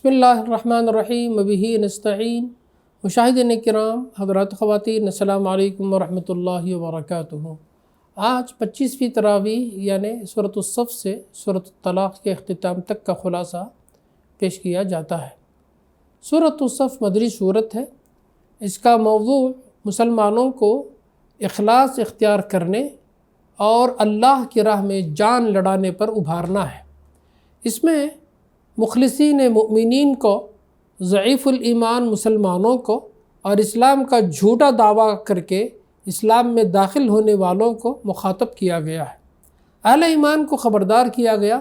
بسم اللہ الرحمن الرحیم وبہ نستعین۔ مشاہدین کرام، حضرات خواتین، السلام علیکم ورحمۃ اللہ وبرکاتہ۔ آج 25ویں تراویح یعنی سورۃ الصف سے سورۃ الطلاق کے اختتام تک کا خلاصہ پیش کیا جاتا ہے۔ سورۃ الصف مدنی سورت ہے۔ اس کا موضوع مسلمانوں کو اخلاص اختیار کرنے اور اللہ کی راہ میں جان لڑانے پر ابھارنا ہے۔ اس میں مخلصین مؤمنین کو، ضعیف الایمان مسلمانوں کو اور اسلام کا جھوٹا دعویٰ کر کے اسلام میں داخل ہونے والوں کو مخاطب کیا گیا ہے۔ اہل ایمان کو خبردار کیا گیا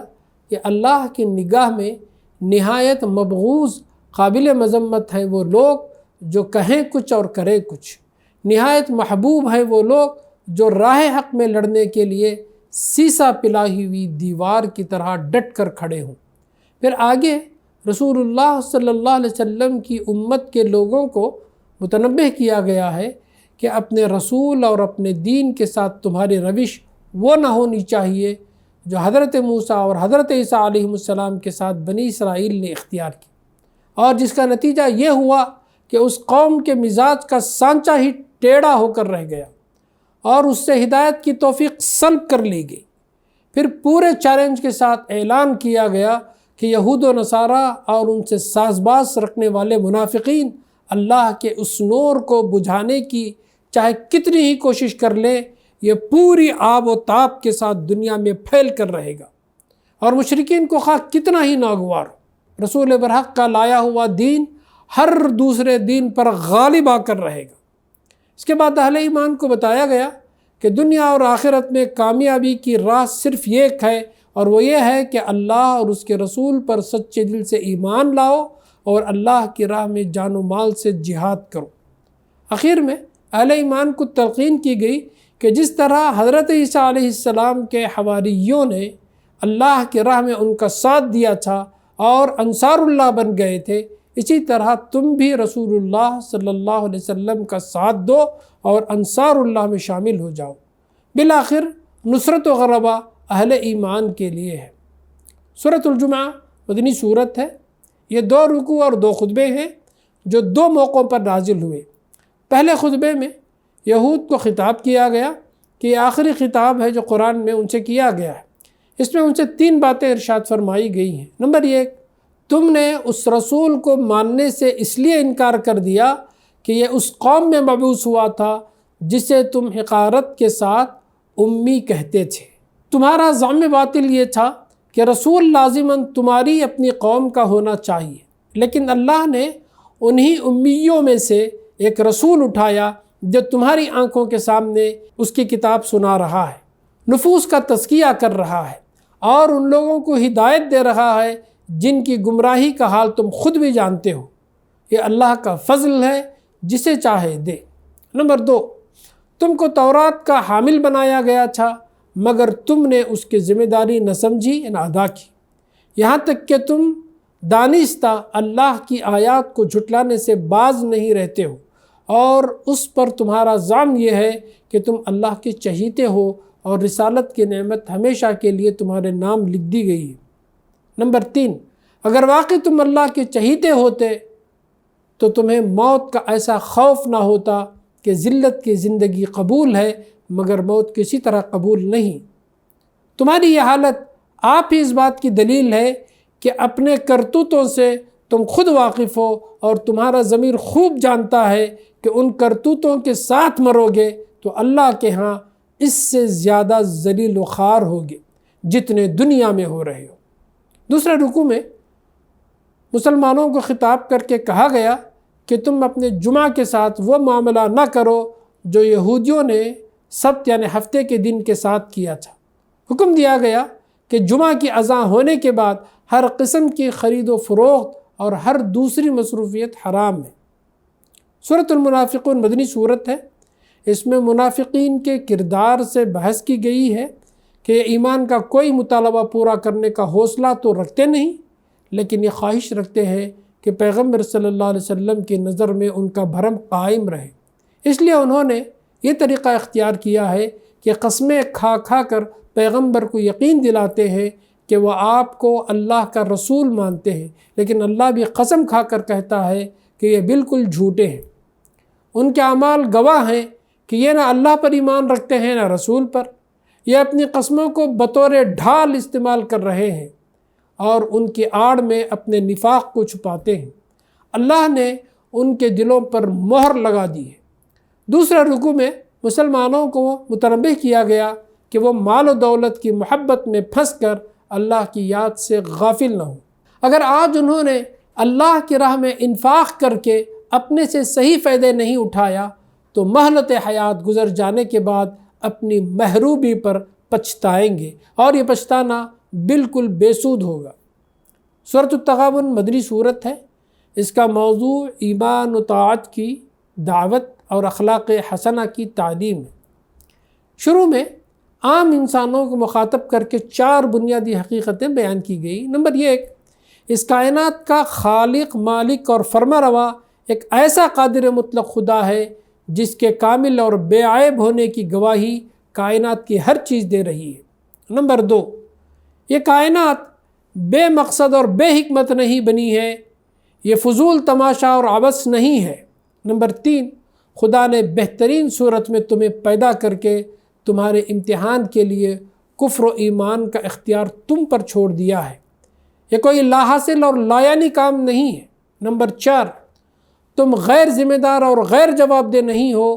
کہ اللہ کی نگاہ میں نہایت مبغوض، قابل مذمت ہیں وہ لوگ جو کہیں کچھ اور کریں کچھ۔ نہایت محبوب ہیں وہ لوگ جو راہ حق میں لڑنے کے لیے سیسا پلائی ہوئی دیوار کی طرح ڈٹ کر کھڑے ہوں۔ پھر آگے رسول اللہ صلی اللہ علیہ وسلم کی امت کے لوگوں کو متنبہ کیا گیا ہے کہ اپنے رسول اور اپنے دین کے ساتھ تمہاری روش وہ نہ ہونی چاہیے جو حضرت موسیٰ اور حضرت عیسیٰ علیہ السلام کے ساتھ بنی اسرائیل نے اختیار کی، اور جس کا نتیجہ یہ ہوا کہ اس قوم کے مزاج کا سانچہ ہی ٹیڑھا ہو کر رہ گیا اور اس سے ہدایت کی توفیق سلب کر لی گئی۔ پھر پورے چیلنج کے ساتھ اعلان کیا گیا کہ یہود و نصارہ اور ان سے ساز باز رکھنے والے منافقین اللہ کے اس نور کو بجھانے کی چاہے کتنی ہی کوشش کر لیں، یہ پوری آب و تاب کے ساتھ دنیا میں پھیل کر رہے گا، اور مشرکین کو خواہ کتنا ہی ناگوار ہو، رسول برحق کا لایا ہوا دین ہر دوسرے دین پر غالب آ کر رہے گا۔ اس کے بعد اہل ایمان کو بتایا گیا کہ دنیا اور آخرت میں کامیابی کی راہ صرف ایک ہے، اور وہ یہ ہے کہ اللہ اور اس کے رسول پر سچے دل سے ایمان لاؤ اور اللہ کی راہ میں جان و مال سے جہاد کرو۔ آخر میں اہل ایمان کو تلقین کی گئی کہ جس طرح حضرت عیسیٰ علیہ السلام کے حواریوں نے اللہ کی راہ میں ان کا ساتھ دیا تھا اور انصار اللہ بن گئے تھے، اسی طرح تم بھی رسول اللہ صلی اللہ علیہ وسلم کا ساتھ دو اور انصار اللہ میں شامل ہو جاؤ۔ بالآخر نصرت و غلبہ اہل ایمان کے لیے ہے۔ سورۃ الجمعہ مدنی سورت ہے۔ یہ 2 رکوع اور 2 خطبے ہیں جو 2 موقعوں پر نازل ہوئے۔ پہلے خطبے میں یہود کو خطاب کیا گیا کہ یہ آخری خطاب ہے جو قرآن میں ان سے کیا گیا ہے۔ اس میں ان سے 3 باتیں ارشاد فرمائی گئی ہیں۔ نمبر 1، تم نے اس رسول کو ماننے سے اس لیے انکار کر دیا کہ یہ اس قوم میں مبعوث ہوا تھا جسے تم حقارت کے ساتھ امی کہتے تھے۔ تمہارا زعم باطل یہ تھا کہ رسول لازماً تمہاری اپنی قوم کا ہونا چاہیے، لیکن اللہ نے انہی امیوں میں سے ایک رسول اٹھایا جو تمہاری آنکھوں کے سامنے اس کی کتاب سنا رہا ہے، نفوس کا تزکیہ کر رہا ہے اور ان لوگوں کو ہدایت دے رہا ہے جن کی گمراہی کا حال تم خود بھی جانتے ہو۔ یہ اللہ کا فضل ہے جسے چاہے دے۔ نمبر 2، تم کو تورات کا حامل بنایا گیا تھا مگر تم نے اس کی ذمہ داری نہ سمجھی نہ ادا کی، یہاں تک کہ تم دانستہ اللہ کی آیات کو جھٹلانے سے باز نہیں رہتے ہو، اور اس پر تمہارا زعم یہ ہے کہ تم اللہ کے چہیتے ہو اور رسالت کی نعمت ہمیشہ کے لیے تمہارے نام لکھ دی گئی ہے۔ نمبر 3، اگر واقعی تم اللہ کے چہیتے ہوتے تو تمہیں موت کا ایسا خوف نہ ہوتا کہ ذلت کی زندگی قبول ہے مگر موت کسی طرح قبول نہیں۔ تمہاری یہ حالت آپ ہی اس بات کی دلیل ہے کہ اپنے کرتوتوں سے تم خود واقف ہو، اور تمہارا ضمیر خوب جانتا ہے کہ ان کرتوتوں کے ساتھ مرو گے تو اللہ کے ہاں اس سے زیادہ ذلیل و خوار ہوگے جتنے دنیا میں ہو رہے ہو۔ دوسرے رکوع میں مسلمانوں کو خطاب کر کے کہا گیا کہ تم اپنے جمعہ کے ساتھ وہ معاملہ نہ کرو جو یہودیوں نے سبت یعنی ہفتے کے دن کے ساتھ کیا تھا۔ حکم دیا گیا کہ جمعہ کی اذان ہونے کے بعد ہر قسم کی خرید و فروخت اور ہر دوسری مصروفیت حرام ہے۔ سورۃ المنافقون مدنی سورت ہے۔ اس میں منافقین کے کردار سے بحث کی گئی ہے کہ ایمان کا کوئی مطالبہ پورا کرنے کا حوصلہ تو رکھتے نہیں، لیکن یہ خواہش رکھتے ہیں کہ پیغمبر صلی اللہ علیہ وسلم کی نظر میں ان کا بھرم قائم رہے، اس لیے انہوں نے یہ طریقہ اختیار کیا ہے کہ قسمیں کھا کھا کر پیغمبر کو یقین دلاتے ہیں کہ وہ آپ کو اللہ کا رسول مانتے ہیں، لیکن اللہ بھی قسم کھا کر کہتا ہے کہ یہ بالکل جھوٹے ہیں۔ ان کے اعمال گواہ ہیں کہ یہ نہ اللہ پر ایمان رکھتے ہیں نہ رسول پر، یہ اپنی قسموں کو بطور ڈھال استعمال کر رہے ہیں اور ان کی آڑ میں اپنے نفاق کو چھپاتے ہیں۔ اللہ نے ان کے دلوں پر مہر لگا دی ہے۔ دوسرے رکوع میں مسلمانوں کو متنبہ کیا گیا کہ وہ مال و دولت کی محبت میں پھنس کر اللہ کی یاد سے غافل نہ ہوں۔ اگر آج انہوں نے اللہ کی راہ میں انفاق کر کے اپنے سے صحیح فائدے نہیں اٹھایا تو مہلت حیات گزر جانے کے بعد اپنی محروبی پر پچھتائیں گے، اور یہ پچھتانا بالکل بے سود ہوگا۔ سورۃ التغابن مدنی سورت ہے۔ اس کا موضوع ایمان و طاعت کی دعوت اور اخلاق حسنہ کی تعلیم ہے۔ شروع میں عام انسانوں کو مخاطب کر کے 4 بنیادی حقیقتیں بیان کی گئی۔ نمبر 1، اس کائنات کا خالق، مالک اور فرمانروا ایک ایسا قادر مطلق خدا ہے جس کے کامل اور بے عیب ہونے کی گواہی کائنات کی ہر چیز دے رہی ہے۔ نمبر 2، یہ کائنات بے مقصد اور بے حکمت نہیں بنی ہے، یہ فضول تماشا اور عبث نہیں ہے۔ نمبر 3، خدا نے بہترین صورت میں تمہیں پیدا کر کے تمہارے امتحان کے لیے کفر و ایمان کا اختیار تم پر چھوڑ دیا ہے، یہ کوئی لا حاصل اور لا یعنی کام نہیں ہے۔ نمبر 4، تم غیر ذمہ دار اور غیر جواب دہ نہیں ہو،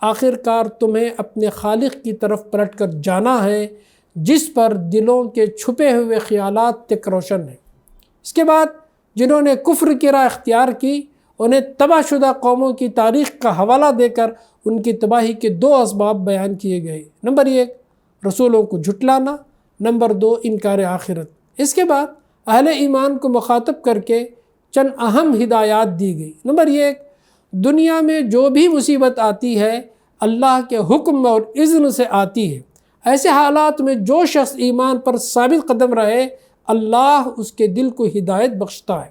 آخر کار تمہیں اپنے خالق کی طرف پلٹ کر جانا ہے جس پر دلوں کے چھپے ہوئے خیالات تک روشن ہیں۔ اس کے بعد جنہوں نے کفر کی راہ اختیار کی انہیں تباہ شدہ قوموں کی تاریخ کا حوالہ دے کر ان کی تباہی کے 2 اسباب بیان کیے گئے۔ نمبر 1، رسولوں کو جھٹلانا۔ نمبر 2، انکار آخرت۔ اس کے بعد اہل ایمان کو مخاطب کر کے چند اہم ہدایات دی گئی۔ نمبر 1، دنیا میں جو بھی مصیبت آتی ہے اللہ کے حکم اور اذن سے آتی ہے۔ ایسے حالات میں جو شخص ایمان پر ثابت قدم رہے اللہ اس کے دل کو ہدایت بخشتا ہے،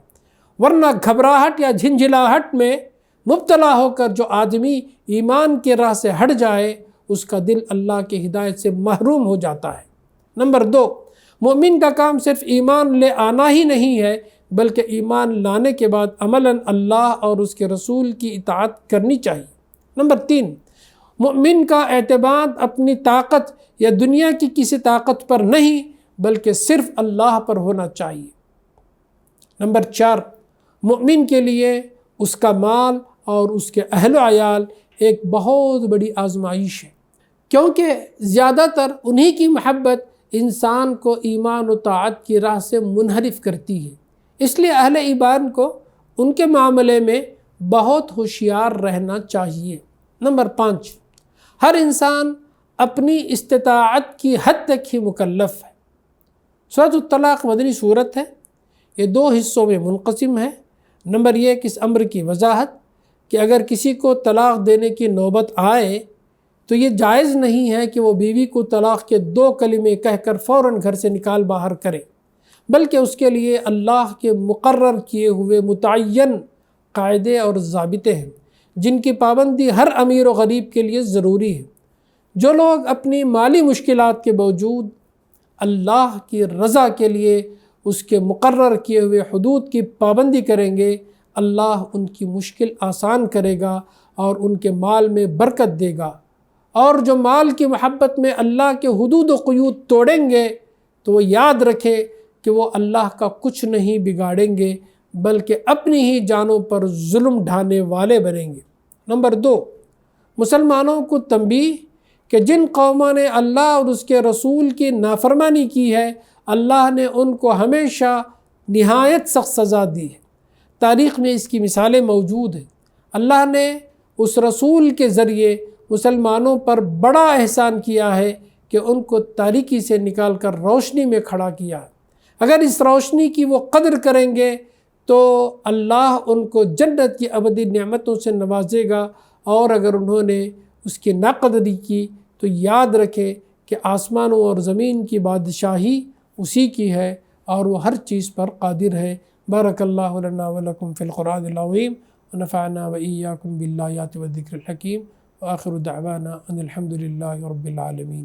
ورنہ گھبراہٹ یا جھنجھلاہٹ میں مبتلا ہو کر جو آدمی ایمان کے راہ سے ہٹ جائے اس کا دل اللہ کے ہدایت سے محروم ہو جاتا ہے۔ نمبر 2، مومن کا کام صرف ایمان لے آنا ہی نہیں ہے بلکہ ایمان لانے کے بعد عملاً اللہ اور اس کے رسول کی اطاعت کرنی چاہیے۔ نمبر 3، مومن کا اعتماد اپنی طاقت یا دنیا کی کسی طاقت پر نہیں بلکہ صرف اللہ پر ہونا چاہیے۔ نمبر 4، مومن کے لیے اس کا مال اور اس کے اہل و عیال ایک بہت بڑی آزمائش ہے، کیونکہ زیادہ تر انہی کی محبت انسان کو ایمان و طاعت کی راہ سے منحرف کرتی ہے، اس لیے اہل ایمان کو ان کے معاملے میں بہت ہوشیار رہنا چاہیے۔ نمبر 5، ہر انسان اپنی استطاعت کی حد تک ہی مکلف ہے۔ سورۃ الطلاق مدنی صورت ہے، یہ 2 حصوں میں منقسم ہے۔ نمبر 1، اس امر کی وضاحت کہ اگر کسی کو طلاق دینے کی نوبت آئے تو یہ جائز نہیں ہے کہ وہ بیوی کو طلاق کے 2 کلمے کہہ کر فوراً گھر سے نکال باہر کرے، بلکہ اس کے لیے اللہ کے مقرر کیے ہوئے متعین قاعدے اور ضابطے ہیں جن کی پابندی ہر امیر و غریب کے لیے ضروری ہے۔ جو لوگ اپنی مالی مشکلات کے باوجود اللہ کی رضا کے لیے اس کے مقرر کیے ہوئے حدود کی پابندی کریں گے اللہ ان کی مشکل آسان کرے گا اور ان کے مال میں برکت دے گا، اور جو مال کی محبت میں اللہ کے حدود و قیود توڑیں گے تو وہ یاد رکھے کہ وہ اللہ کا کچھ نہیں بگاڑیں گے بلکہ اپنی ہی جانوں پر ظلم ڈھانے والے بنیں گے۔ نمبر 2، مسلمانوں کو تنبیہ کہ جن قوموں نے اللہ اور اس کے رسول کی نافرمانی کی ہے اللہ نے ان کو ہمیشہ نہایت سخت سزا دی ہے۔ تاریخ میں اس کی مثالیں موجود ہیں۔ اللہ نے اس رسول کے ذریعے مسلمانوں پر بڑا احسان کیا ہے کہ ان کو تاریکی سے نکال کر روشنی میں کھڑا کیا ہے۔ اگر اس روشنی کی وہ قدر کریں گے تو اللہ ان کو جنت کی ابدی نعمتوں سے نوازے گا، اور اگر انہوں نے اس کی ناقدری کی تو یاد رکھے کہ آسمانوں اور زمین کی بادشاہی اسی کی ہے اور وہ ہر چیز پر قادر ہے۔ بارک اللہ لنا ولکم فی القرآن العظیم ونفعنا وإیاکم بالآیات والذکر الحکیم، وآخر دعوانا ان الحمد للہ رب العالمین۔